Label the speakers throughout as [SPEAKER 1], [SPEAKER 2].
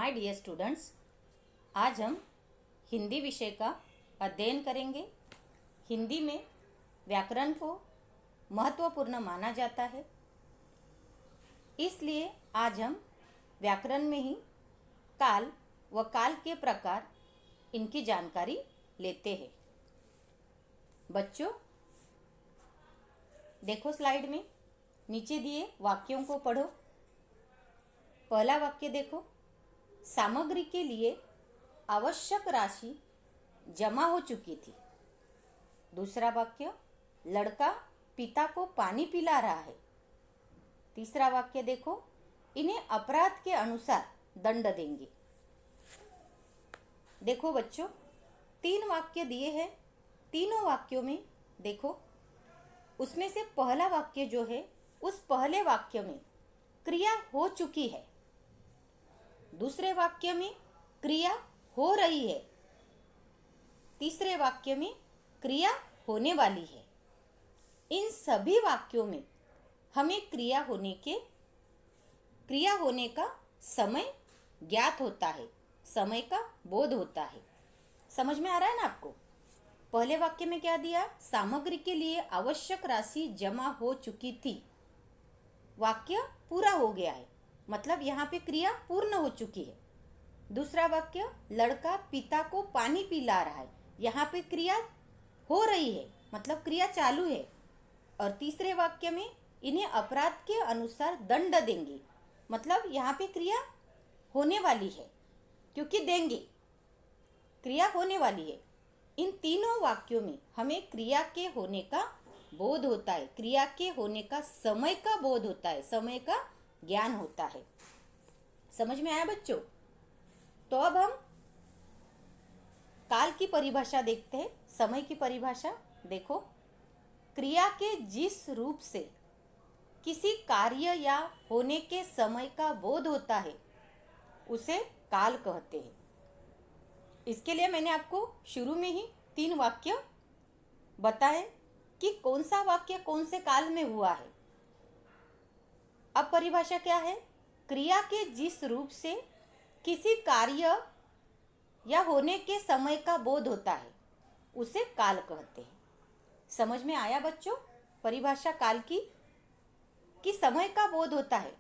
[SPEAKER 1] My dear students, आज हम हिंदी विषय का अध्ययन करेंगे। हिंदी में व्याकरण को महत्वपूर्ण माना जाता है, इसलिए आज हम व्याकरण में ही काल व काल के प्रकार इनकी जानकारी लेते हैं। बच्चों, देखो स्लाइड में नीचे दिए वाक्यों को पढ़ो। पहला वाक्य देखो, सामग्री के लिए आवश्यक राशि जमा हो चुकी थी। दूसरा वाक्य, लड़का पिता को पानी पिला रहा है। तीसरा वाक्य देखो, इन्हें अपराध के अनुसार दंड देंगे। देखो बच्चों, 3 वाक्य दिए हैं। तीनों वाक्यों में देखो, उसमें से पहला वाक्य जो है, उस पहले वाक्य में क्रिया हो चुकी है। दूसरे वाक्य में क्रिया हो रही है। तीसरे वाक्य में क्रिया होने वाली है। इन सभी वाक्यों में हमें क्रिया होने का समय ज्ञात होता है, समय का बोध होता है। समझ में आ रहा है ना आपको? पहले वाक्य में क्या दिया? सामग्री के लिए आवश्यक राशि जमा हो चुकी थी। वाक्य पूरा हो गया है, मतलब यहाँ पे क्रिया पूर्ण हो चुकी है। दूसरा वाक्य, लड़का पिता को पानी पिला रहा है। यहाँ पे क्रिया हो रही है, मतलब क्रिया चालू है। और तीसरे वाक्य में इन्हें अपराध के अनुसार दंड देंगे, मतलब यहाँ पे क्रिया होने वाली है, क्योंकि देंगे, क्रिया होने वाली है। इन तीनों वाक्यों में हमें क्रिया के होने का बोध होता है, क्रिया के होने का समय का बोध होता है, समय का ज्ञान होता है। समझ में आया बच्चों? तो अब हम काल की परिभाषा देखते हैं। समय की परिभाषा देखो, क्रिया के जिस रूप से किसी कार्य या होने के समय का बोध होता है उसे काल कहते हैं। इसके लिए मैंने आपको शुरू में ही 3 वाक्य बताए कि कौन सा वाक्य कौन से काल में हुआ है। अब परिभाषा क्या है? क्रिया के जिस रूप से किसी कार्य या होने के समय का बोध होता है उसे काल कहते हैं। समझ में आया बच्चों परिभाषा काल की? कि समय का बोध होता है,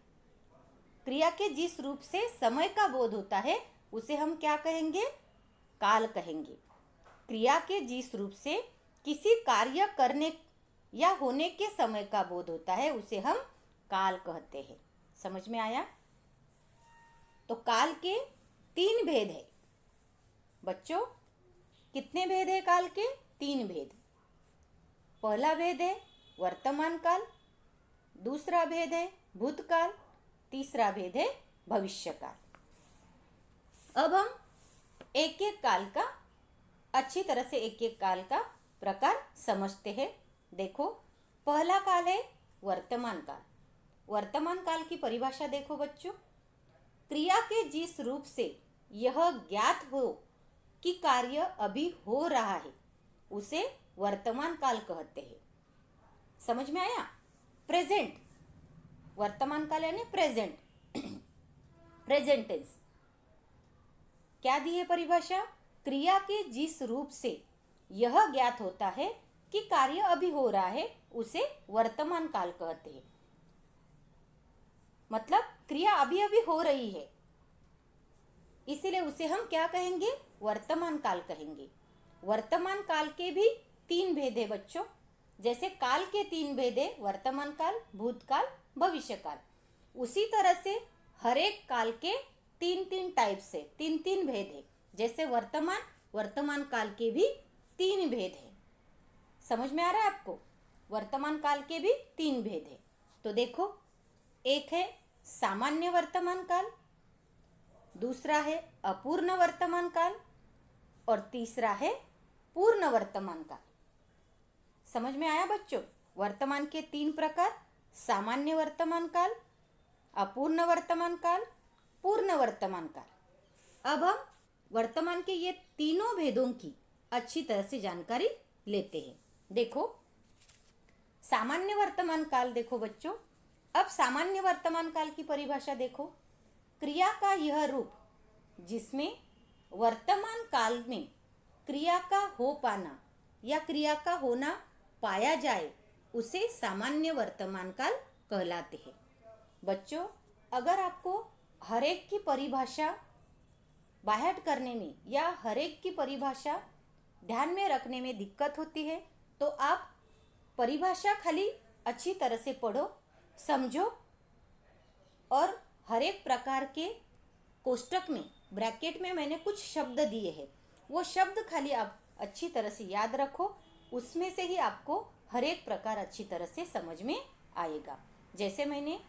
[SPEAKER 1] क्रिया के जिस रूप से समय का बोध होता है उसे हम क्या कहेंगे? काल कहेंगे। क्रिया के जिस रूप से किसी कार्य करने या होने के समय का बोध होता है उसे हम काल कहते हैं। समझ में आया? तो काल के 3 भेद है बच्चों। कितने भेद है काल के? 3 भेद। पहला भेद है वर्तमान काल, दूसरा भेद है भूतकाल, तीसरा भेद है भविष्य काल। अब हम एक एक काल का अच्छी तरह से प्रकार समझते हैं। देखो, पहला काल है वर्तमान काल। वर्तमान काल की परिभाषा देखो बच्चों, क्रिया के जिस रूप से यह ज्ञात हो कि कार्य अभी हो रहा है उसे वर्तमान काल कहते हैं। समझ में आया? प्रेजेंट, वर्तमान काल यानी प्रेजेंट, प्रेजेंट टेंस। क्या दी है परिभाषा? क्रिया के जिस रूप से यह ज्ञात होता है कि कार्य अभी हो रहा है उसे वर्तमान काल कहते हैं। मतलब क्रिया अभी अभी हो रही है, इसीलिए उसे हम क्या कहेंगे? वर्तमान काल कहेंगे। वर्तमान काल के भी 3 भेद है बच्चों। जैसे काल के 3 भेद है, वर्तमान काल, भूतकाल, भविष्य काल, उसी तरह से हर एक काल के 3 टाइप से 3 भेद है। जैसे वर्तमान काल के भी 3 भेद है। समझ में आ रहा है आपको? वर्तमान काल के भी 3 भेद है। तो देखो, एक है सामान्य वर्तमान काल, दूसरा है अपूर्ण वर्तमान काल और तीसरा है पूर्ण वर्तमान काल। समझ में आया बच्चों? वर्तमान के 3 प्रकार, सामान्य वर्तमान काल, अपूर्ण वर्तमान काल, पूर्ण वर्तमान काल। अब हम वर्तमान के ये तीनों भेदों की अच्छी तरह से जानकारी लेते हैं। देखो, सामान्य वर्तमान काल देखो बच्चों। अब सामान्य वर्तमान काल की परिभाषा देखो, क्रिया का यह रूप जिसमें वर्तमान काल में क्रिया का हो पाना या क्रिया का होना पाया जाए उसे सामान्य वर्तमान काल कहलाते हैं। बच्चों, अगर आपको हर एक की परिभाषा बाहर करने में या हर एक की परिभाषा ध्यान में रखने में दिक्कत होती है तो आप परिभाषा खाली अच्छी तरह से पढ़ो, समझो और हर एक प्रकार के कोष्टक में ब्रैकेट में मैंने कुछ शब्द दिए हैं, वो शब्द खाली आप अच्छी तरह से याद रखो, उसमें से ही आपको हर एक प्रकार अच्छी तरह से समझ में आएगा। जैसे मैंने,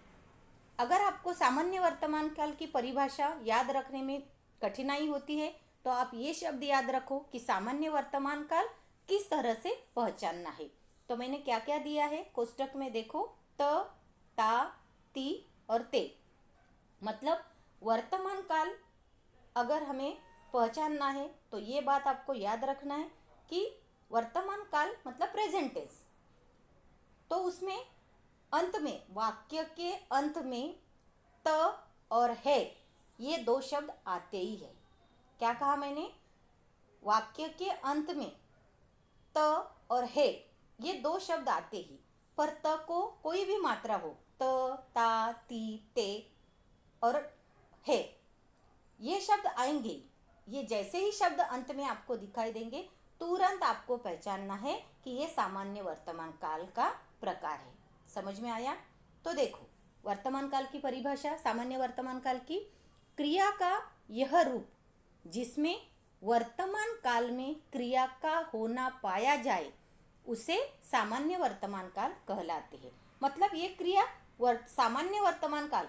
[SPEAKER 1] अगर आपको सामान्य वर्तमान काल की परिभाषा याद रखने में कठिनाई होती है तो आप ये शब्द याद रखो कि सामान्य वर्तमान काल किस तरह से पहचानना है। तो मैंने क्या क्या दिया है कोष्टक में देखो, त, ता, ती और ते। मतलब वर्तमान काल अगर हमें पहचानना है तो ये बात आपको याद रखना है कि वर्तमान काल मतलब प्रेजेंट टेंस, तो उसमें अंत में, वाक्य के अंत में त और है ये दो शब्द आते ही है। क्या कहा मैंने? वाक्य के अंत में त और है ये दो शब्द आते ही, पर त को कोई भी मात्रा हो, त, ता, ती, ते और है, ये शब्द आएंगे। ये जैसे ही शब्द अंत में आपको दिखाई देंगे तुरंत आपको पहचानना है कि ये सामान्य वर्तमान काल का प्रकार है। समझ में आया? तो देखो, वर्तमान काल की परिभाषा, सामान्य वर्तमान काल की, क्रिया का यह रूप जिसमें वर्तमान काल में क्रिया का होना पाया जाए उसे सामान्य वर्तमान काल कहलाते हैं। मतलब ये क्रिया सामान्य वर्तमान काल,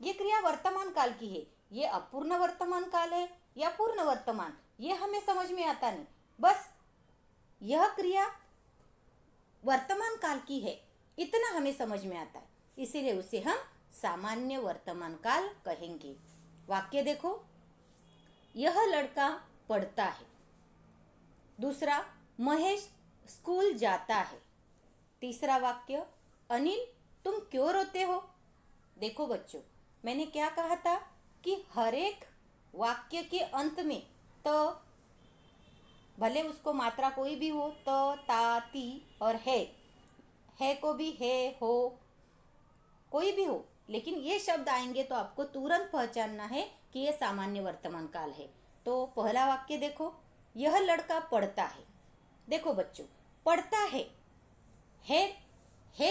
[SPEAKER 1] ये क्रिया वर्तमान काल की है, ये अपूर्ण वर्तमान काल है या पूर्ण वर्तमान, ये हमें समझ में आता नहीं, बस यह क्रिया वर्तमान काल की है इतना हमें समझ में आता है, इसीलिए उसे हम सामान्य वर्तमान काल कहेंगे। वाक्य देखो, यह लड़का पढ़ता है। दूसरा, महेश स्कूल जाता है। तीसरा वाक्य, अनिल तुम क्यों रोते हो? देखो बच्चों, मैंने क्या कहा था कि हर एक वाक्य के अंत में तो भले उसको मात्रा कोई भी हो, त, ता, ती और है को भी है, हो, कोई भी हो, लेकिन ये शब्द आएंगे तो आपको तुरंत पहचानना है कि ये सामान्य वर्तमान काल है। तो पहला वाक्य देखो, यह लड़का पढ़ता है। देखो बच्चों, पढ़ता है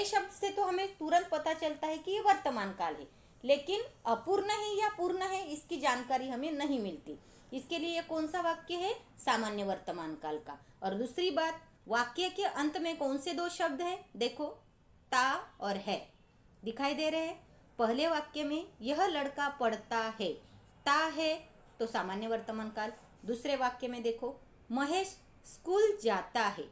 [SPEAKER 1] शब्द से तो हमें तुरंत पता चलता है कि ये वर्तमान काल है, लेकिन अपूर्ण है या पूर्ण है इसकी जानकारी हमें नहीं मिलती, इसके लिए ये कौन सा वाक्य है? सामान्य वर्तमान काल का। और दूसरी बात, वाक्य के अंत में कौन से दो शब्द हैं? देखो, ता और है दिखाई दे रहे हैं। पहले वाक्य में यह लड़का पढ़ता है, ता है तो सामान्य वर्तमान काल। दूसरे वाक्य में देखो, महेश स्कूल जाता है,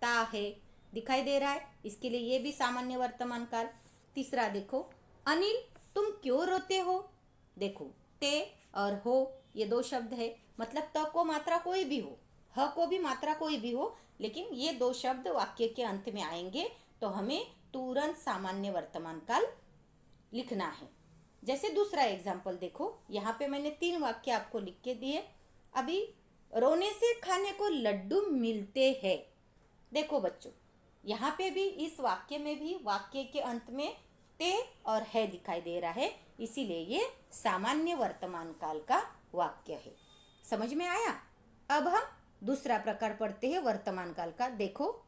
[SPEAKER 1] ता है दिखाई दे रहा है, इसके लिए ये भी सामान्य वर्तमान काल। तीसरा देखो, अनिल तुम क्यों रोते हो? देखो, ते और हो ये दो शब्द है, मतलब त को मात्रा कोई भी हो, ह को भी मात्रा कोई भी हो, लेकिन ये दो शब्द वाक्य के अंत में आएंगे तो हमें तुरंत सामान्य वर्तमान काल लिखना है। जैसे दूसरा एग्जाम्पल देखो, यहाँ पे मैंने 3 वाक्य आपको लिख के दिए। अभी, रोने से खाने को लड्डू मिलते हैं। देखो बच्चों, यहाँ पे भी इस वाक्य में भी वाक्य के अंत में ते और है दिखाई दे रहा है, इसीलिए ये सामान्य वर्तमान काल का वाक्य है। समझ में आया? अब हम दूसरा प्रकार पढ़ते हैं वर्तमान काल का। देखो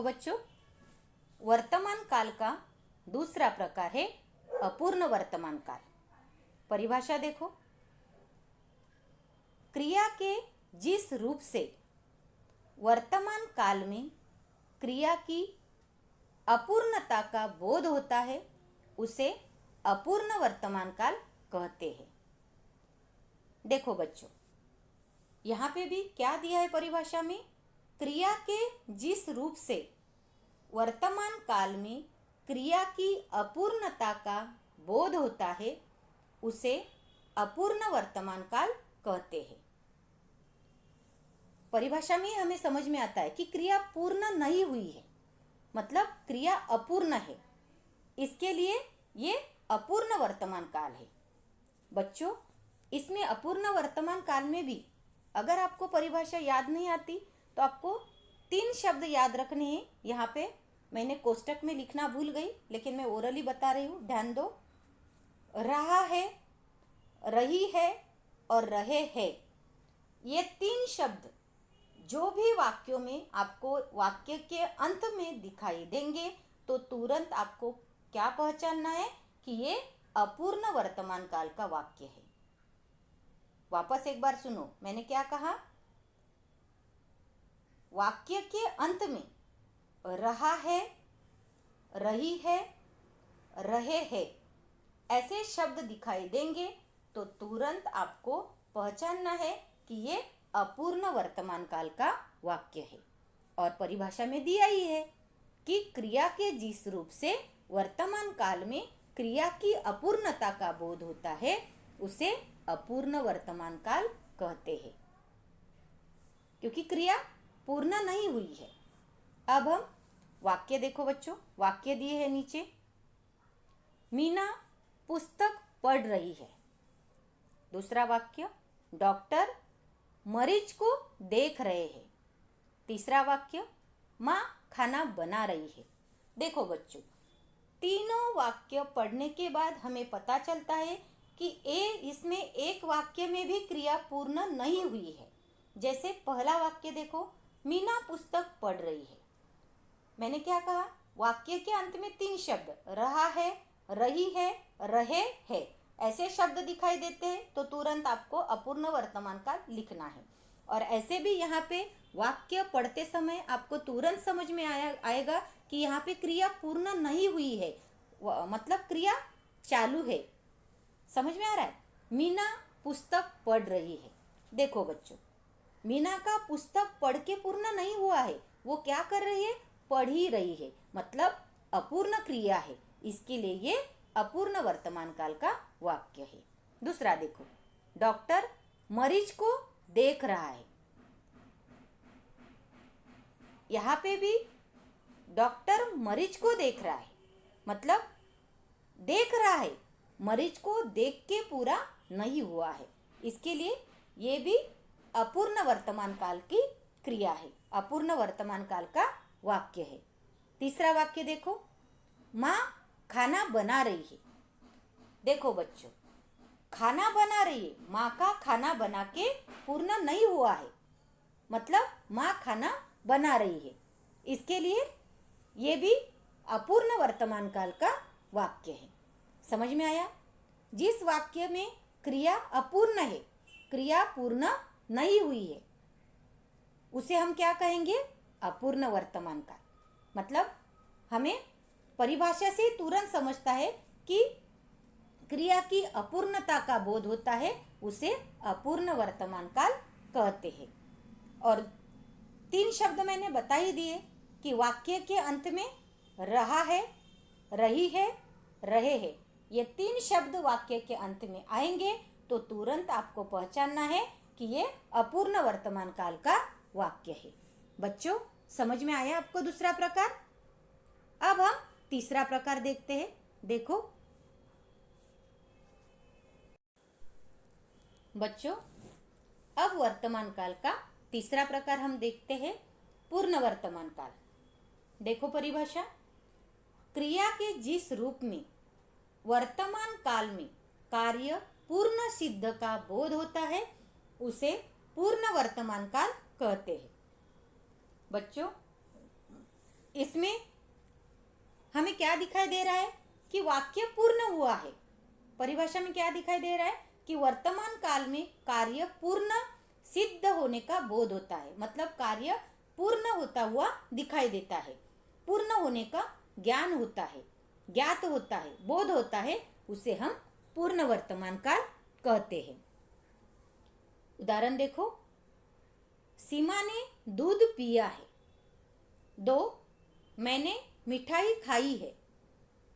[SPEAKER 1] बच्चों, वर्तमान काल का दूसरा प्रकार है अपूर्ण वर्तमान काल। परिभाषा देखो, क्रिया के जिस रूप से वर्तमान काल में क्रिया की अपूर्णता का बोध होता है उसे अपूर्ण वर्तमान काल कहते हैं। देखो बच्चों, यहाँ पे भी क्या दिया है परिभाषा में? क्रिया के जिस रूप से वर्तमान काल में क्रिया की अपूर्णता का बोध होता है उसे अपूर्ण वर्तमान काल कहते हैं। परिभाषा में हमें समझ में आता है कि क्रिया पूर्ण नहीं हुई है, मतलब क्रिया अपूर्ण है। इसके लिए ये अपूर्ण वर्तमान काल है। बच्चों, इसमें अपूर्ण वर्तमान काल में भी अगर आपको परिभाषा याद नहीं आती तो आपको 3 शब्द याद रखने हैं। यहाँ पे मैंने कोष्टक में लिखना भूल गई, लेकिन मैं ओरली बता रही हूँ, ध्यान दो। रहा है, रही है और रहे है, ये 3 शब्द जो भी वाक्यों में आपको वाक्य के अंत में दिखाई देंगे तो तुरंत आपको क्या पहचानना है कि ये अपूर्ण वर्तमान काल का वाक्य है। वापस एक बार सुनो, मैंने क्या कहा? वाक्य के अंत में रहा है, रही है, रहे है ऐसे शब्द दिखाई देंगे तो तुरंत आपको पहचानना है कि ये अपूर्ण वर्तमान काल का वाक्य है। और परिभाषा में दिया ही है कि क्रिया के जिस रूप से वर्तमान काल में क्रिया की अपूर्णता का बोध होता है उसे अपूर्ण वर्तमान काल कहते हैं, क्योंकि क्रिया पूर्ण नहीं हुई है। अब हम वाक्य देखो बच्चों, वाक्य दिए हैं नीचे। मीना पुस्तक पढ़ रही है। दूसरा वाक्य, डॉक्टर मरीज को देख रहे हैं। तीसरा वाक्य, माँ खाना बना रही है। देखो बच्चों, तीनों वाक्य पढ़ने के बाद हमें पता चलता है कि इसमें एक वाक्य में भी क्रिया पूर्ण नहीं हुई है। जैसे पहला वाक्य देखो, मीना पुस्तक पढ़ रही है। मैंने क्या कहा? वाक्य के अंत में 3 शब्द रहा है, रही है, रहे है ऐसे शब्द दिखाई देते हैं तो तुरंत आपको अपूर्ण वर्तमान काल लिखना है। और ऐसे भी यहाँ पे वाक्य पढ़ते समय आपको तुरंत समझ में आएगा कि यहाँ पे क्रिया पूर्ण नहीं हुई है, मतलब क्रिया चालू है। समझ में आ रहा है? मीना पुस्तक पढ़ रही है। देखो बच्चों, मीना का पुस्तक पढ़ के पूर्ण नहीं हुआ है, वो क्या कर रही है? पढ़ ही रही है, मतलब अपूर्ण क्रिया है, इसके लिए ये अपूर्ण वर्तमान काल का वाक्य है। दूसरा देखो, डॉक्टर मरीज को देख रहा है। यहाँ पे भी डॉक्टर मरीज को देख रहा है, मतलब देख रहा है, मरीज को देख के पूरा नहीं हुआ है, इसके लिए ये भी अपूर्ण वर्तमान काल की क्रिया है, अपूर्ण वर्तमान काल का वाक्य है। तीसरा वाक्य देखो, माँ खाना बना रही है। देखो बच्चों, खाना बना रही है, माँ का खाना बना के पूर्ण नहीं हुआ है, मतलब माँ खाना बना रही है, इसके लिए ये भी अपूर्ण वर्तमान काल का वाक्य है। समझ में आया? जिस वाक्य में क्रिया अपूर्ण है, क्रिया पूर्ण नहीं हुई है, उसे हम क्या कहेंगे? अपूर्ण वर्तमान काल। मतलब हमें परिभाषा से तुरंत समझता है कि क्रिया की अपूर्णता का बोध होता है, उसे अपूर्ण वर्तमान काल कहते हैं। और 3 शब्द मैंने बता ही दिए कि वाक्य के अंत में रहा है, रही है, रहे है, ये 3 शब्द वाक्य के अंत में आएंगे तो तुरंत आपको पहचानना है कि ये अपूर्ण वर्तमान काल का वाक्य है। बच्चों, समझ में आया आपको दूसरा प्रकार? अब हम तीसरा प्रकार देखते हैं। देखो बच्चों, अब वर्तमान काल का तीसरा प्रकार हम देखते हैं, पूर्ण वर्तमान काल। देखो परिभाषा, क्रिया के जिस रूप में वर्तमान काल में कार्य पूर्ण सिद्ध का बोध होता है उसे पूर्ण वर्तमान काल कहते हैं। बच्चों, इसमें हमें क्या दिखाई दे रहा है कि वाक्य पूर्ण हुआ है। परिभाषा में क्या दिखाई दे रहा है कि वर्तमान काल में कार्य पूर्ण सिद्ध होने का बोध होता है, मतलब कार्य पूर्ण होता हुआ दिखाई देता है, पूर्ण होने का ज्ञान होता है, ज्ञात होता है, बोध होता है, उसे हम पूर्ण वर्तमान काल कहते हैं। उदाहरण देखो, सीमा ने दूध पिया है। 2, मैंने मिठाई खाई है।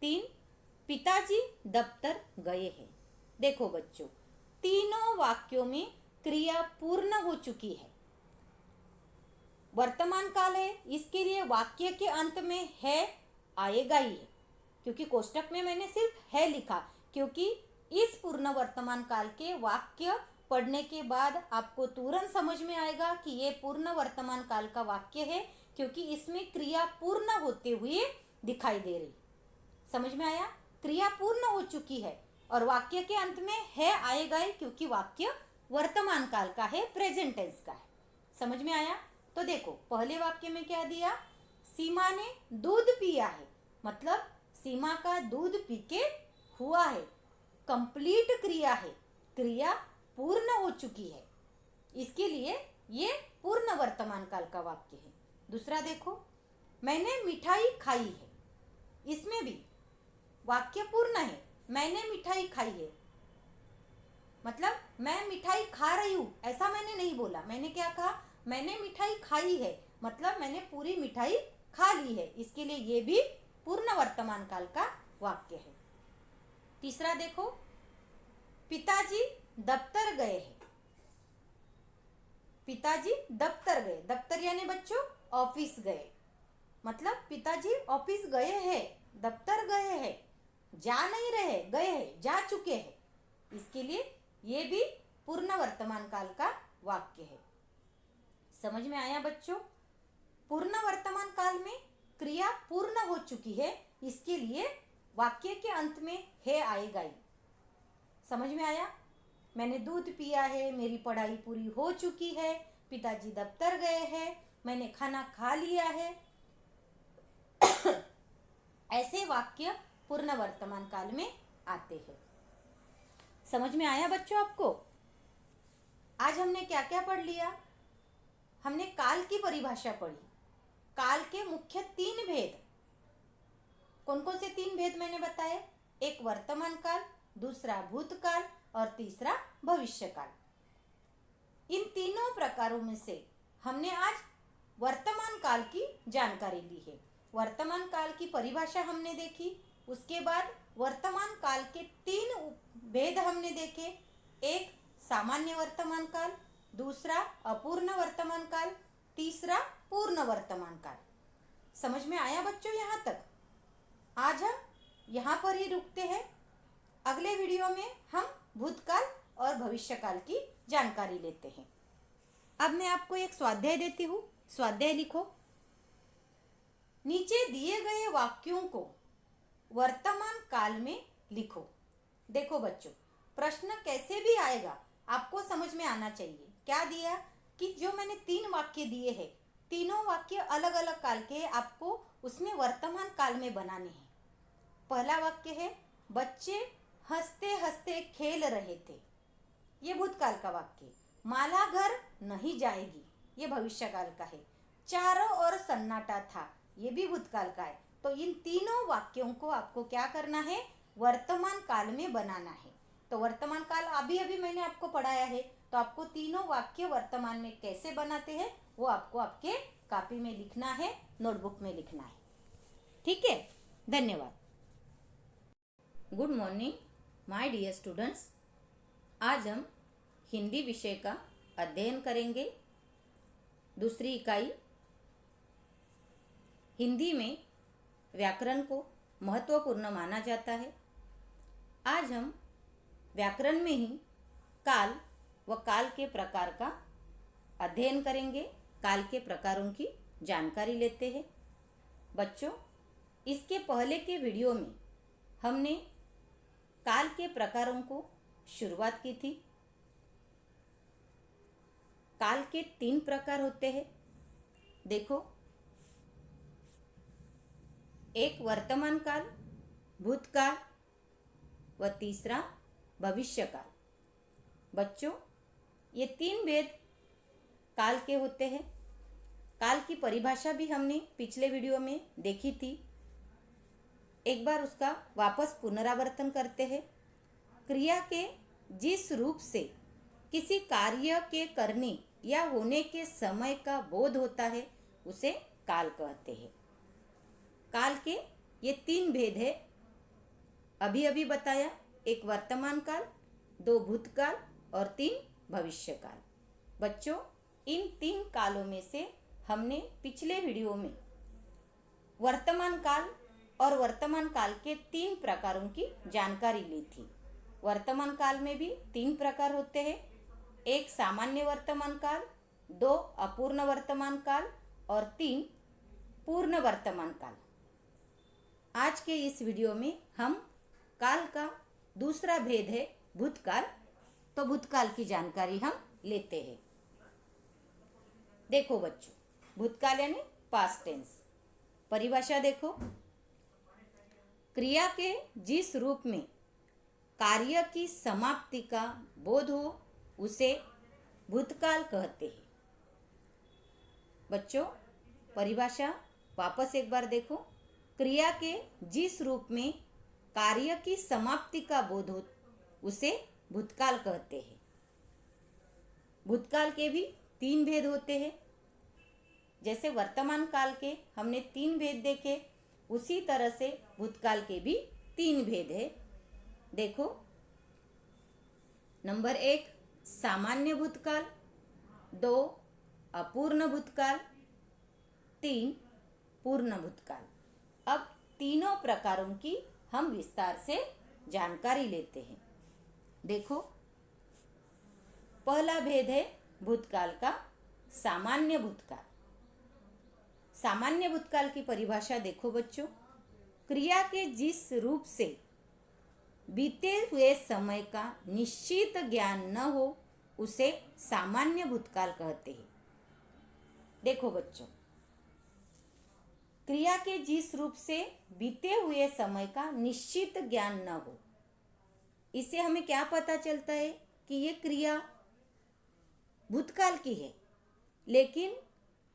[SPEAKER 1] 3, पिताजी दफ्तर गए हैं। देखो बच्चों, तीनों वाक्यों में क्रिया पूर्ण हो चुकी है, वर्तमान काल है, इसके लिए वाक्य के अंत में है आएगा ही है, क्योंकि कोष्टक में मैंने सिर्फ है लिखा, क्योंकि इस पूर्ण वर्तमान काल के वाक्य पढ़ने के बाद आपको तुरंत समझ में आएगा कि ये पूर्ण वर्तमान काल का वाक्य है, क्योंकि इसमें क्रिया पूर्ण होते हुए दिखाई दे रही। समझ में आया? क्रिया पूर्ण हो चुकी है और वाक्य के अंत में है आएगा ही, क्योंकि वाक्य वर्तमान काल का है, प्रेजेंट टेंस का है। समझ में आया? तो देखो पहले वाक्य में क्या दिया, सीमा ने दूध पिया है, मतलब सीमा का दूध पी के हुआ है, कंप्लीट क्रिया है, क्रिया पूर्ण हो चुकी है, इसके लिए ये पूर्ण वर्तमान काल का वाक्य है। दूसरा देखो, मैंने मिठाई खाई है, इसमें भी वाक्य पूर्ण है, मैंने मिठाई खाई है, मतलब मैं मिठाई खा रही हूं, ऐसा मैंने नहीं बोला। मैंने क्या कहा, मैंने मिठाई खाई है, मतलब मैंने पूरी मिठाई खा ली है, इसके लिए ये भी पूर्ण वर्तमान काल का वाक्य है। तीसरा देखो, पिताजी दफ्तर गए हैं, पिताजी दफ्तर गए, दफ्तर यानी बच्चों ऑफिस गए, मतलब पिताजी ऑफिस गए हैं, दफ्तर गए हैं, जा नहीं रहे, गए हैं, जा चुके हैं, इसके लिए ये भी पूर्ण वर्तमान काल का वाक्य है। समझ में आया बच्चों? पूर्ण वर्तमान काल में क्रिया पूर्ण हो चुकी है, इसके लिए वाक्य के अंत में है आएगा ही। समझ में आया? मैंने दूध पिया है, मेरी पढ़ाई पूरी हो चुकी है, पिताजी दफ्तर गए हैं, मैंने खाना खा लिया है, ऐसे वाक्य पूर्ण वर्तमान काल में आते हैं। समझ में आया बच्चों आपको? आज हमने क्या क्या पढ़ लिया? हमने काल की परिभाषा पढ़ी, काल के मुख्य 3 भेद। कौन कौन से 3 भेद मैंने बताए? एक वर्तमान काल, दूसरा भूतकाल और तीसरा भविष्य काल। इन तीनों प्रकारों में से हमने आज वर्तमान काल की जानकारी ली है। वर्तमान काल की परिभाषा हमने देखी, उसके बाद वर्तमान काल के 3 भेद हमने देखे, एक सामान्य वर्तमान काल, दूसरा अपूर्ण वर्तमान काल, तीसरा पूर्ण वर्तमान काल। समझ में आया बच्चों यहाँ तक? आज हम यहाँ पर ही रुकते हैं, अगले वीडियो में हम भूतकाल और भविष्यकाल की जानकारी लेते हैं। अब मैं आपको एक स्वाध्याय देती हूँ, स्वाध्याय लिखो। नीचे दिए गए वाक्यों को वर्तमान काल में लिखो। देखो बच्चों, प्रश्न कैसे भी आएगा आपको समझ में आना चाहिए। क्या दिया कि जो मैंने 3 वाक्य दिए हैं, तीनों वाक्य अलग अलग काल के हैं, आपको उसमें वर्तमान काल में बनाने हैं। पहला वाक्य है, बच्चे हंसते हंसते खेल रहे थे, ये भूतकाल का वाक्य। माला घर नहीं जाएगी, ये भविष्यकाल का है। चारों ओर सन्नाटा था, ये भी भूतकाल का है। तो इन तीनों वाक्यों को आपको क्या करना है, वर्तमान काल में बनाना है। तो वर्तमान काल अभी अभी मैंने आपको पढ़ाया है, तो आपको तीनों वाक्य वर्तमान में कैसे बनाते हैं वो आपको आपके कॉपी में लिखना है, नोटबुक में लिखना है। ठीक है, धन्यवाद। Good morning my dear students. आज हम हिंदी विषय का अध्ययन करेंगे। दूसरी इकाई, हिंदी में व्याकरण को महत्वपूर्ण माना जाता है। आज हम व्याकरण में ही काल व काल के प्रकार का अध्ययन करेंगे, काल के प्रकारों की जानकारी लेते हैं। बच्चों, इसके पहले के वीडियो में हमने काल के प्रकारों को शुरुआत की थी। काल के 3 प्रकार होते हैं। देखो, एक वर्तमान काल, भूतकाल व तीसरा भविष्यकाल। बच्चों, ये 3 भेद काल के होते हैं। काल की परिभाषा भी हमने पिछले वीडियो में देखी थी, एक बार उसका वापस पुनरावर्तन करते हैं। क्रिया के जिस रूप से किसी कार्य के करने या होने के समय का बोध होता है उसे काल कहते हैं। काल के ये 3 भेद है, अभी अभी बताया, एक वर्तमान काल, 2 भूतकाल और 3 भविष्यकाल। बच्चों, इन 3 कालों में से हमने पिछले वीडियो में वर्तमान काल और वर्तमान काल के 3 प्रकारों की जानकारी ली थी। वर्तमान काल में भी 3 प्रकार होते हैं, एक सामान्य वर्तमान काल, 2 अपूर्ण वर्तमान काल और 3 पूर्ण वर्तमान काल। आज के इस वीडियो में हम काल का दूसरा भेद है भूतकाल, तो भूतकाल की जानकारी हम लेते हैं। देखो बच्चों, भूतकाल यानी पास्ट टेंस। परिभाषा देखो, क्रिया के जिस रूप में कार्य की समाप्ति का बोध हो उसे भूतकाल कहते हैं। बच्चों, परिभाषा वापस एक बार देखो, क्रिया के जिस रूप में कार्य की समाप्ति का बोध हो उसे भूतकाल कहते हैं। भूतकाल के भी 3 भेद होते हैं। जैसे वर्तमान काल के हमने 3 भेद देखे, उसी तरह से भूतकाल के भी 3 भेद है। देखो, नंबर 1 सामान्य भूतकाल, 2 अपूर्ण भूतकाल, 3 पूर्ण भूतकाल। अब तीनों प्रकारों की हम विस्तार से जानकारी लेते हैं। देखो, पहला भेद है भूतकाल का सामान्य भूतकाल। सामान्य भूतकाल की परिभाषा देखो बच्चों, क्रिया के जिस रूप से बीते हुए समय का निश्चित ज्ञान न हो उसे सामान्य भूतकाल कहते हैं। देखो बच्चों, क्रिया के जिस रूप से बीते हुए समय का निश्चित ज्ञान न हो, इससे हमें क्या पता चलता है कि ये क्रिया भूतकाल की है, लेकिन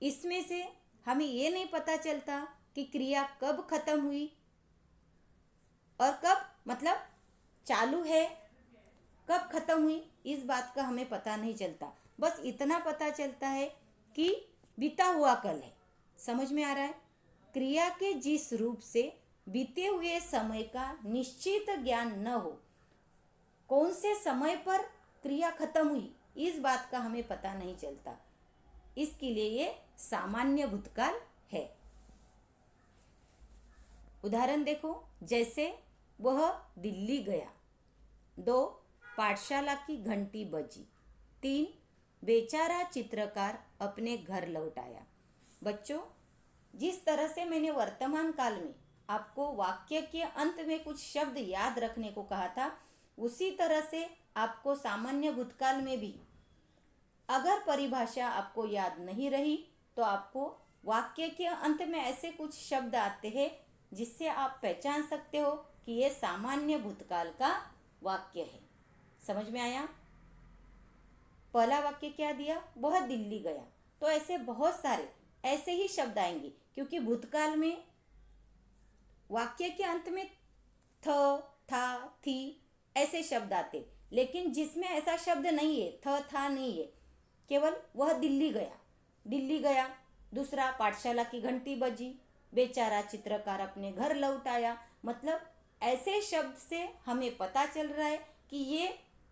[SPEAKER 1] इसमें से हमें ये नहीं पता चलता कि क्रिया कब खत्म हुई और कब, मतलब चालू है, कब खत्म हुई, इस बात का हमें पता नहीं चलता। बस इतना पता चलता है कि बीता हुआ कल है। समझ में आ रहा है? क्रिया के जिस रूप से बीते हुए समय का निश्चित ज्ञान न हो, कौन से समय पर क्रिया खत्म हुई, इस बात का हमें पता नहीं चलता। इसके लिए ये सामान्य भूतकाल है। उदाहरण देखो, जैसे वह दिल्ली गया, 2 पाठशाला की घंटी बजी, 3 बेचारा चित्रकार अपने घर लौट आया। बच्चों, जिस तरह से मैंने वर्तमान काल में आपको वाक्य के अंत में कुछ शब्द याद रखने को कहा था, उसी तरह से आपको सामान्य भूतकाल में भी अगर परिभाषा आपको याद नहीं रही तो आपको वाक्य के अंत में ऐसे कुछ शब्द आते हैं जिससे आप पहचान सकते हो कि यह सामान्य भूतकाल का वाक्य है। समझ में आया? पहला वाक्य क्या दिया? वह दिल्ली गया। तो ऐसे बहुत सारे ऐसे ही शब्द आएंगे, क्योंकि भूतकाल में वाक्य के अंत में थ, था, थी ऐसे शब्द आते, लेकिन जिसमें ऐसा शब्द नहीं है, थ, था नहीं है, केवल वह दिल्ली गया, दिल्ली गया। दूसरा, पाठशाला की घंटी बजी, बेचारा चित्रकार अपने घर लौट आया। मतलब ऐसे शब्द से हमें पता चल रहा है कि ये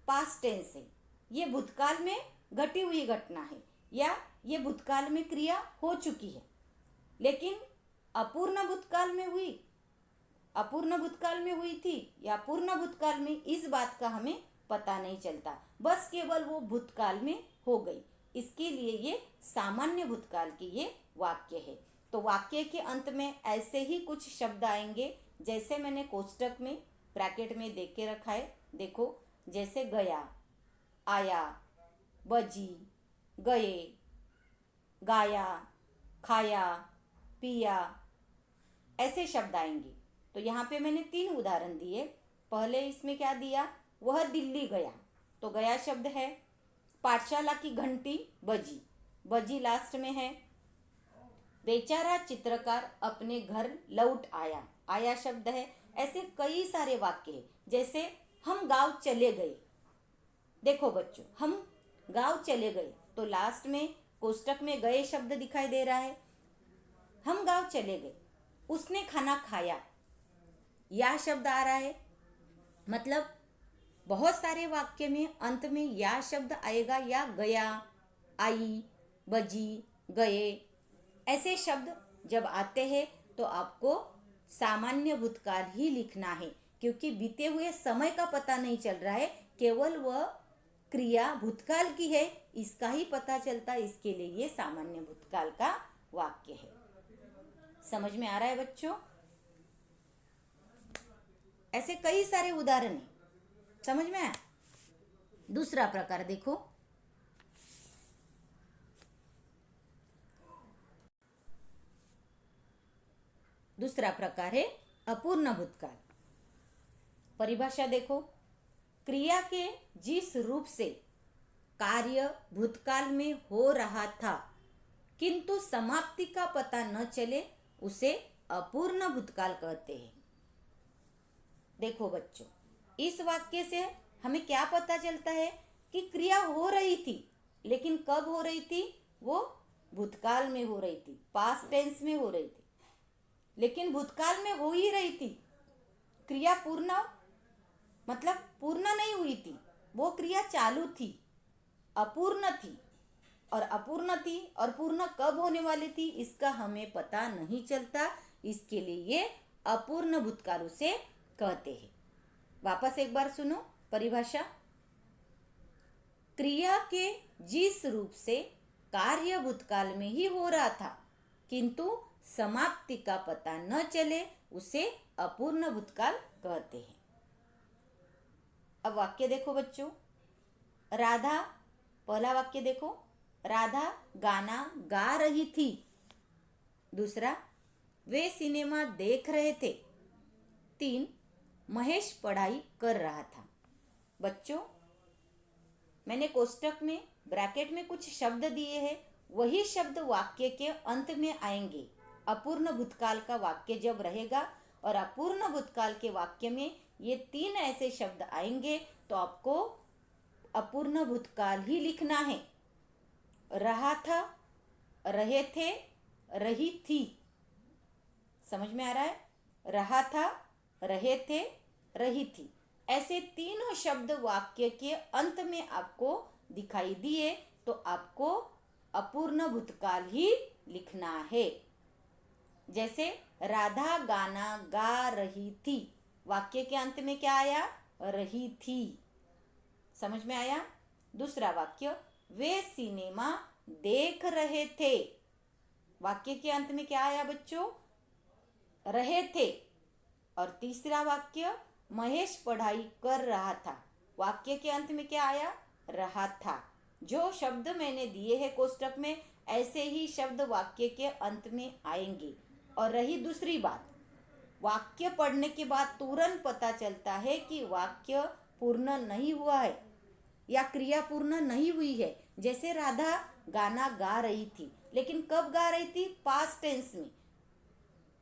[SPEAKER 1] पास्ट टेंस है, ये भूतकाल में घटी हुई घटना है, या ये भूतकाल में क्रिया हो चुकी है। लेकिन अपूर्ण भूतकाल में हुई, अपूर्ण भूतकाल में हुई थी या पूर्ण भूतकाल में, इस बात का हमें पता नहीं चलता। बस केवल वो भूतकाल में हो गई, इसके लिए ये सामान्य भूतकाल की ये वाक्य है। तो वाक्य के अंत में ऐसे ही कुछ शब्द आएंगे, जैसे मैंने कोष्टक में ब्रैकेट में देख के रखा है। देखो, जैसे गया, आया, बजी, गए, गाया, खाया, पिया, ऐसे शब्द आएंगे। तो यहाँ पे मैंने 3 उदाहरण दिए। पहले इसमें क्या दिया? वह दिल्ली गया, तो गया शब्द है। पाठशाला की घंटी बजी, बजी लास्ट में है। बेचारा चित्रकार अपने घर लौट आया, आया शब्द है। ऐसे कई सारे वाक्य हैं। जैसे हम गांव चले गए, देखो बच्चों, हम गांव चले गए, तो लास्ट में कोष्टक में गए शब्द दिखाई दे रहा है। हम गांव चले गए। उसने खाना खाया, या शब्द आ रहा है। मतलब बहुत सारे वाक्य में अंत में या शब्द आएगा, या गया, आई, बजी, गए, ऐसे शब्द जब आते हैं तो आपको सामान्य भूतकाल ही लिखना है, क्योंकि बीते हुए समय का पता नहीं चल रहा है, केवल वह क्रिया भूतकाल की है इसका ही पता चलता है। इसके लिए ये सामान्य भूतकाल का वाक्य है। समझ में आ रहा है बच्चों? ऐसे कई सारे उदाहरण हैं, समझ में आया? दूसरा प्रकार देखो, दूसरा प्रकार है अपूर्ण भूतकाल। परिभाषा देखो, क्रिया के जिस रूप से कार्य भूतकाल में हो रहा था किंतु समाप्ति का पता न चले उसे अपूर्ण भूतकाल कहते हैं। देखो बच्चों, इस वाक्य से हमें क्या पता चलता है कि क्रिया हो रही थी, लेकिन कब हो रही थी? वो भूतकाल में हो रही थी, पास्ट टेंस में हो रही थी, लेकिन भूतकाल में हो ही रही थी। क्रिया पूर्ण मतलब पूर्ण नहीं हुई थी, वो क्रिया चालू थी, अपूर्ण थी। और अपूर्ण थी और पूर्ण कब होने वाली थी इसका हमें पता नहीं चलता, इसके लिए ये अपूर्ण भूतकाल उसे कहते हैं। वापस एक बार सुनो परिभाषा, क्रिया के जिस रूप से कार्य भूतकाल में ही हो रहा था किंतु समाप्ति का पता न चले उसे अपूर्ण भूतकाल कहते हैं। अब वाक्य देखो बच्चों, राधा, पहला वाक्य देखो, राधा गाना गा रही थी। दूसरा, वे सिनेमा देख रहे थे। 3, महेश पढ़ाई कर रहा था। बच्चों, मैंने कोष्टक में ब्रैकेट में कुछ शब्द दिए हैं, वही शब्द वाक्य के अंत में आएंगे। अपूर्ण भूतकाल का वाक्य जब रहेगा और अपूर्ण भूतकाल के वाक्य में ये 3 ऐसे शब्द आएंगे तो आपको अपूर्ण भूतकाल ही लिखना है। रहा था, रहे थे, रही थी। समझ में आ रहा है? रहा था, रहे थे, रही थी, ऐसे तीनों शब्द वाक्य के अंत में आपको दिखाई दिए तो आपको अपूर्ण भूतकाल ही लिखना है। जैसे राधा गाना गा रही थी, वाक्य के अंत में क्या आया? रही थी। समझ में आया? दूसरा वाक्य, वे सिनेमा देख रहे थे, वाक्य के अंत में क्या आया बच्चों? रहे थे। और तीसरा वाक्य, महेश पढ़ाई कर रहा था, वाक्य के अंत में क्या आया? रहा था। जो शब्द मैंने दिए हैं कोष्टक में, ऐसे ही शब्द वाक्य के अंत में आएंगे। और रही दूसरी बात, वाक्य पढ़ने के बाद तुरंत पता चलता है कि वाक्य पूर्ण नहीं हुआ है या क्रिया पूर्ण नहीं हुई है। जैसे राधा गाना गा रही थी, लेकिन कब गा रही थी? पास्ट टेंस में,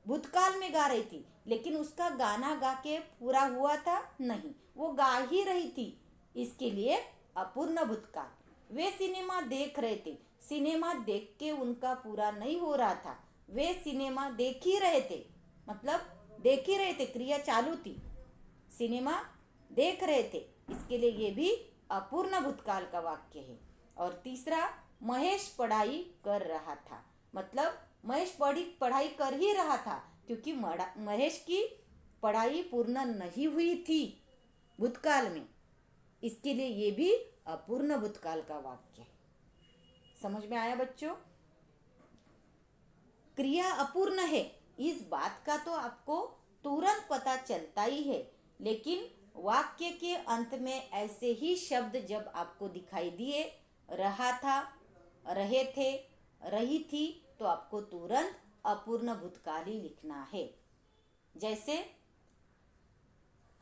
[SPEAKER 1] भूतकाल में गा रही थी, लेकिन उसका गाना गा के पूरा हुआ था? नहीं, वो गा ही रही थी, इसके लिए अपूर्ण भूतकाल। वे सिनेमा देख रहे थे, सिनेमा देख के उनका पूरा नहीं हो रहा था, वे सिनेमा देख ही रहे थे, मतलब देख ही रहे थे, क्रिया चालू थी, सिनेमा देख रहे थे, इसके लिए ये भी अपूर्ण भूतकाल का वाक्य है। और तीसरा, महेश पढ़ाई कर रहा था, मतलब महेश पढ़ाई कर ही रहा था, क्योंकि महेश की पढ़ाई पूर्ण नहीं हुई थी भूतकाल में, इसके लिए ये भी अपूर्ण भूतकाल का वाक्य है। समझ में आया बच्चों? क्रिया अपूर्ण है इस बात का तो आपको तुरंत पता चलता ही है, लेकिन वाक्य के अंत में ऐसे ही शब्द जब आपको दिखाई दिए, रहा था, रहे थे, रही थी, तो आपको तुरंत अपूर्ण भूतकाल ही लिखना है। जैसे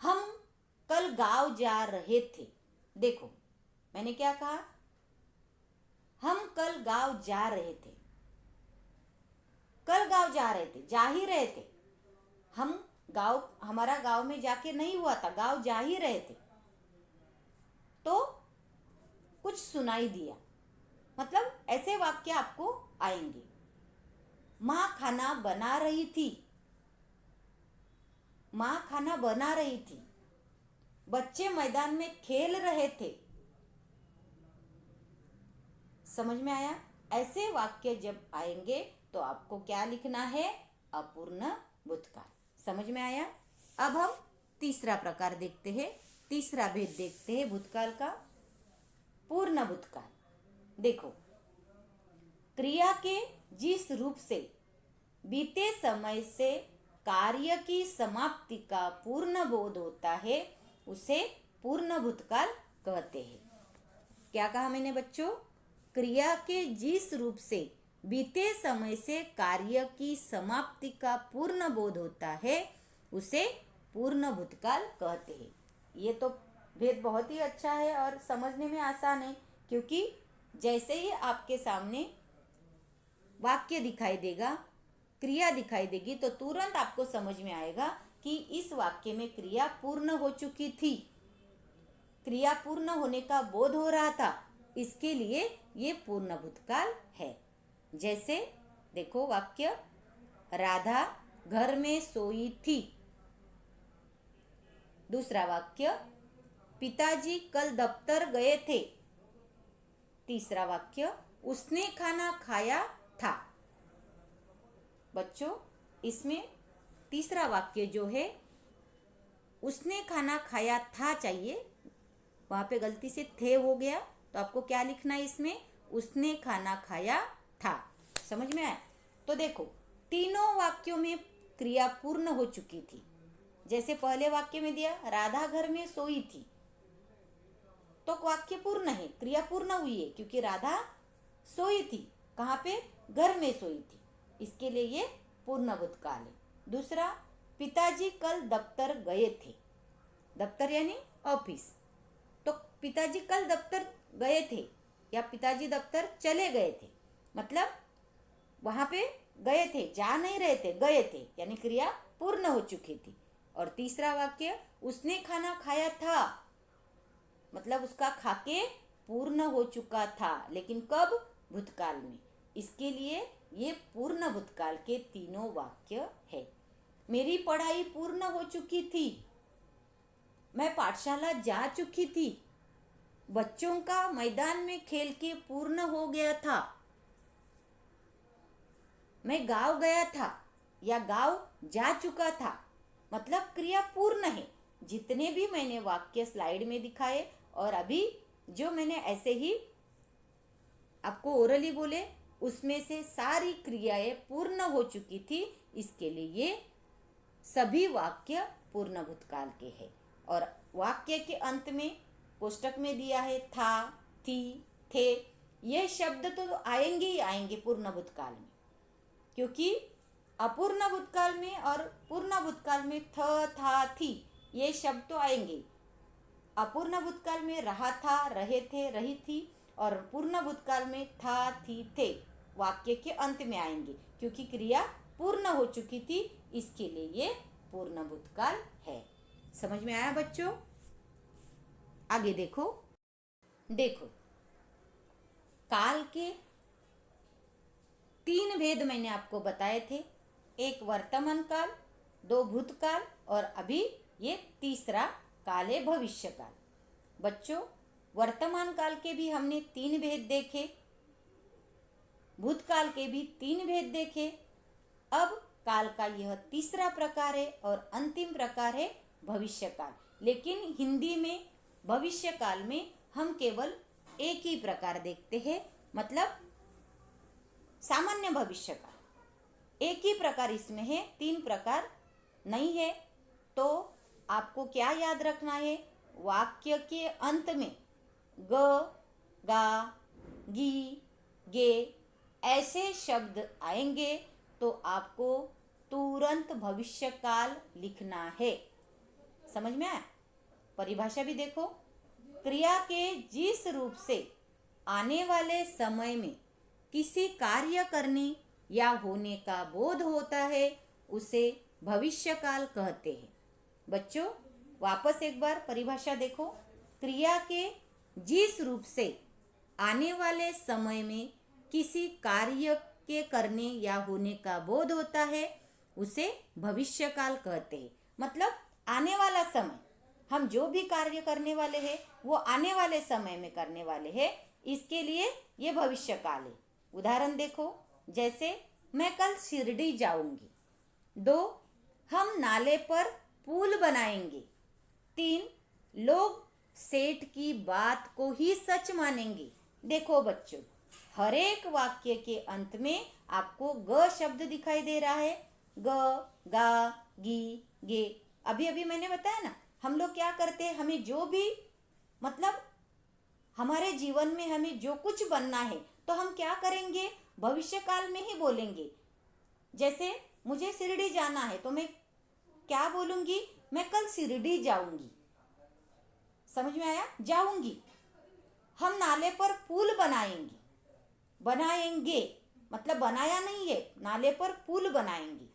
[SPEAKER 1] हम कल गांव जा रहे थे। देखो मैंने क्या कहा? हम कल गांव जा रहे थे, कल गांव जा रहे थे, जा ही रहे थे। हम गांव, हमारा गांव में जाके नहीं हुआ था, गांव जा ही रहे थे, तो कुछ सुनाई दिया, मतलब ऐसे वाक्य आपको आएंगे। माँ खाना बना रही थी, माँ खाना बना रही थी, बच्चे मैदान में खेल रहे थे। समझ में आया? ऐसे वाक्य जब आएंगे तो आपको क्या लिखना है? अपूर्ण भूतकाल। समझ में आया? अब हम तीसरा प्रकार देखते हैं, तीसरा भेद देखते हैं भूतकाल का, पूर्ण भूतकाल। देखो, क्रिया के जिस रूप से बीते समय से कार्य की समाप्ति का पूर्ण बोध होता है उसे पूर्ण भूतकाल कहते हैं। क्या कहा मैंने बच्चों? क्रिया के जिस रूप से बीते समय से कार्य की समाप्ति का पूर्ण बोध होता है उसे पूर्ण भूतकाल कहते हैं। ये तो भेद बहुत ही अच्छा है और समझने में आसान है, क्योंकि जैसे ही आपके सामने वाक्य दिखाई देगा, क्रिया दिखाई देगी, तो तुरंत आपको समझ में आएगा कि इस वाक्य में क्रिया पूर्ण हो चुकी थी, क्रिया पूर्ण होने का बोध हो रहा था, इसके लिए ये पूर्ण भूतकाल है। जैसे देखो वाक्य, राधा घर में सोई थी। दूसरा वाक्य, पिताजी कल दफ्तर गए थे। तीसरा वाक्य, उसने खाना खाया था। बच्चों, इसमें तीसरा वाक्य जो है उसने खाना खाया था चाहिए, वहाँ पे गलती से थे हो गया, तो आपको क्या लिखना है इसमें? उसने खाना खाया था। समझ में आया? तो देखो, तीनों वाक्यों में क्रिया पूर्ण हो चुकी थी। जैसे पहले वाक्य में दिया राधा घर में सोई थी, तो वाक्य पूर्ण है, क्रिया पूर्ण हुई है, क्योंकि राधा सोई थी। कहाँ पे? घर में सोई थी, इसके लिए ये पूर्ण भूतकाल है। दूसरा, पिताजी कल दफ्तर गए थे। दफ्तर यानी ऑफिस, तो पिताजी कल दफ्तर गए थे या पिताजी दफ्तर चले गए थे, मतलब वहाँ पे गए थे, जा नहीं रहे थे, गए थे, यानी क्रिया पूर्ण हो चुकी थी। और तीसरा वाक्य, उसने खाना खाया था, मतलब उसका खाके पूर्ण हो चुका था, लेकिन कब? भूतकाल में। इसके लिए ये पूर्ण भूतकाल के तीनों वाक्य है। मेरी पढ़ाई पूर्ण हो चुकी थी, मैं पाठशाला जा चुकी थी, बच्चों का मैदान में खेल के पूर्ण हो गया था, मैं गांव गया था या गांव जा चुका था, मतलब क्रिया पूर्ण है। जितने भी मैंने वाक्य स्लाइड में दिखाए और अभी जो मैंने ऐसे ही आपको ओरली बोले, उसमें से सारी क्रियाएं पूर्ण हो चुकी थी, इसके लिए ये सभी वाक्य पूर्ण भूतकाल के हैं। और वाक्य के अंत में कोष्टक में दिया है था, थी, थे, ये शब्द तो आएंगे ही आएंगे पूर्ण भूतकाल में, क्योंकि अपूर्ण भूतकाल में और पूर्ण भूतकाल में था, थी, ये शब्द तो आएंगे। अपूर्ण भूतकाल में रहा था, रहे थे, रही थी, और पूर्ण भूतकाल में था, थी, थे वाक्य के अंत में आएंगे, क्योंकि क्रिया पूर्ण हो चुकी थी, इसके लिए ये पूर्ण भूतकाल है। समझ में आया बच्चों? आगे देखो, देखो काल के तीन भेद मैंने आपको बताए थे, एक वर्तमान काल, दो भूतकाल, और अभी ये तीसरा काल है भविष्य काल। बच्चों, वर्तमान काल के भी हमने तीन भेद देखे, भूतकाल के भी तीन भेद देखे, अब काल का यह तीसरा प्रकार है और अंतिम प्रकार है भविष्य काल। लेकिन हिंदी में भविष्य काल में हम केवल एक ही प्रकार देखते हैं, मतलब सामान्य भविष्य काल एक ही प्रकार इसमें है, तीन प्रकार नहीं है। तो आपको क्या याद रखना है? वाक्य के अंत में ग, गा, गी, गे ऐसे शब्द आएंगे तो आपको तुरंत भविष्य काल लिखना है। समझ में आया? परिभाषा भी देखो, क्रिया के जिस रूप से आने वाले समय में किसी कार्य करने या होने का बोध होता है उसे भविष्य काल कहते हैं। बच्चों, वापस एक बार परिभाषा देखो, क्रिया के जिस रूप से आने वाले समय में किसी कार्य के करने या होने का बोध होता है उसे भविष्य काल कहते हैं। मतलब आने वाला समय, हम जो भी कार्य करने वाले हैं वो आने वाले समय में करने वाले हैं, इसके लिए ये भविष्य काल है। उदाहरण देखो, जैसे मैं कल शिरडी जाऊंगी, दो हम नाले पर पुल बनाएंगे। 3, लोग सेठ की बात को ही सच मानेंगे। देखो बच्चों, हर एक वाक्य के अंत में आपको ग शब्द दिखाई दे रहा है। ग, गा, गी, गे। अभी अभी मैंने बताया ना, हम लोग क्या करते हैं, हमें जो भी मतलब हमारे जीवन में हमें जो कुछ बनना है तो हम क्या करेंगे, भविष्य काल में ही बोलेंगे। जैसे मुझे शिरडी जाना है तो मैं क्या बोलूंगी, मैं कल शिरडी जाऊंगी। समझ में आया, जाऊंगी। हम नाले पर पुल बनाएंगे। बनाएंगे मतलब बनाया नहीं है, नाले पर पुल बनाएंगे।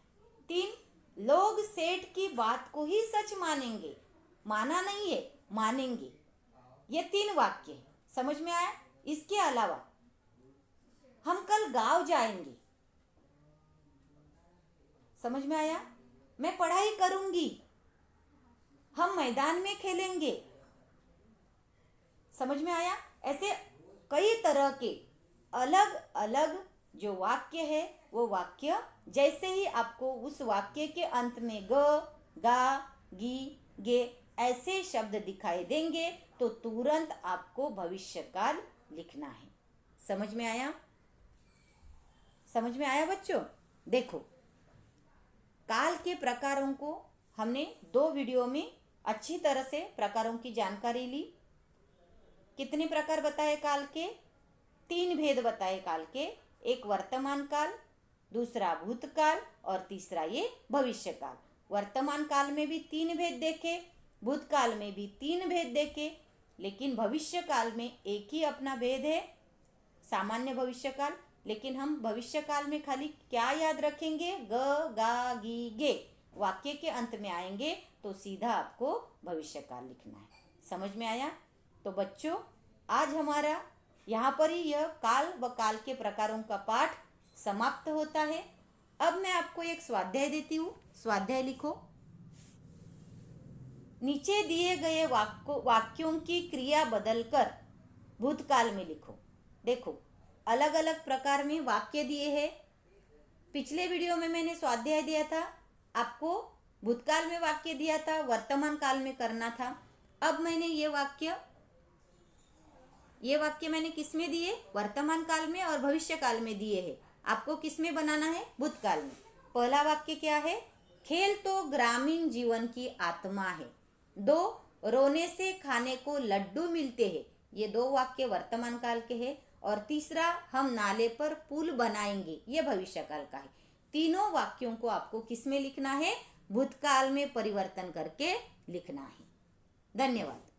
[SPEAKER 1] 3, लोग सेठ की बात को ही सच मानेंगे। माना नहीं है, मानेंगे। ये 3 वाक्य है। समझ में आया। इसके अलावा हम कल गांव जाएंगे। समझ में आया। मैं पढ़ाई करूंगी। हम मैदान में खेलेंगे। समझ में आया। ऐसे कई तरह के अलग अलग जो वाक्य है वो वाक्य जैसे ही आपको उस वाक्य के अंत में ग, गा, गी, गे ऐसे शब्द दिखाई देंगे तो तुरंत आपको भविष्यकाल लिखना है। समझ में आया। समझ में आया बच्चों। देखो, काल के प्रकारों को हमने 2 वीडियो में अच्छी तरह से प्रकारों की जानकारी ली। कितने प्रकार बताए काल के, 3 भेद बताए काल के। एक वर्तमान काल, दूसरा भूतकाल और तीसरा ये भविष्य काल। वर्तमान काल में भी 3 भेद देखे, भूतकाल में भी 3 भेद देखे, लेकिन भविष्य काल में एक ही अपना भेद है, सामान्य भविष्य काल। लेकिन हम भविष्य काल में खाली क्या याद रखेंगे, ग, गा, गी, गे वाक्य के अंत में आएंगे तो सीधा आपको भविष्य काल लिखना है। समझ में आया। तो बच्चों, आज हमारा यहाँ पर ही यह काल व काल के प्रकारों का पाठ समाप्त होता है। अब मैं आपको एक स्वाध्याय देती हूँ। स्वाध्याय लिखो। नीचे दिए गए वाक्यों की क्रिया बदलकर भूतकाल में लिखो। देखो, अलग अलग प्रकार में वाक्य दिए हैं। पिछले वीडियो में मैंने स्वाध्याय दिया था, आपको भूतकाल में वाक्य दिया था, वर्तमान काल में करना था। अब मैंने ये वाक्य मैंने किस में दिए, वर्तमान काल में और भविष्य काल में दिए हैं। आपको किस में बनाना है, भूतकाल में। पहला वाक्य क्या है, खेल तो ग्रामीण जीवन की आत्मा है। 2, रोने से खाने को लड्डू मिलते हैं। ये 2 वाक्य वर्तमान काल के हैं। और तीसरा, हम नाले पर पुल बनाएंगे, ये भविष्य काल का है। तीनों वाक्यों को आपको किस में लिखना है, भूतकाल में परिवर्तन करके लिखना है। धन्यवाद।